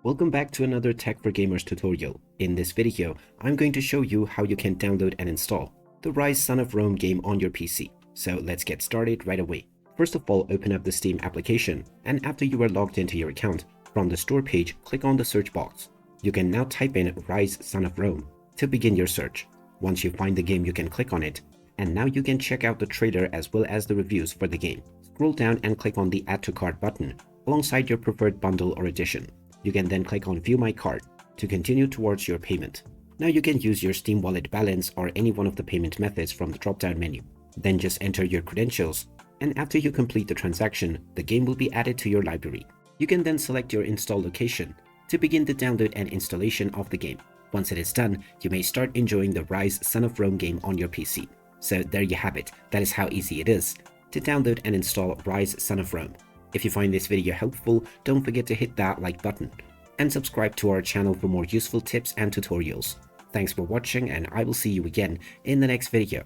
Welcome back to another Tech for Gamers tutorial. In this video, I'm going to show you how you can download and install the Ryse Son of Rome game on your PC. So let's get started right away. First of all, open up the Steam application, and after you are logged into your account, from the store page, click on the search box. You can now type in Ryse Son of Rome to begin your search. Once you find the game, you can click on it, and now you can check out the trailer as well as the reviews for the game. Scroll down and click on the Add to Cart button alongside your preferred bundle or edition. You can then click on View My Cart to continue towards your payment. Now you can use your Steam Wallet balance or any one of the payment methods from the drop-down menu. Then just enter your credentials, and after you complete the transaction, the game will be added to your library. You can then select your install location to begin the download and installation of the game. Once it is done, you may start enjoying the Ryse Son of Rome game on your PC. So there you have it. That is how easy it is to download and install Ryse Son of Rome. If you find this video helpful, don't forget to hit that like button and subscribe to our channel for more useful tips and tutorials. Thanks for watching, and I will see you again in the next video.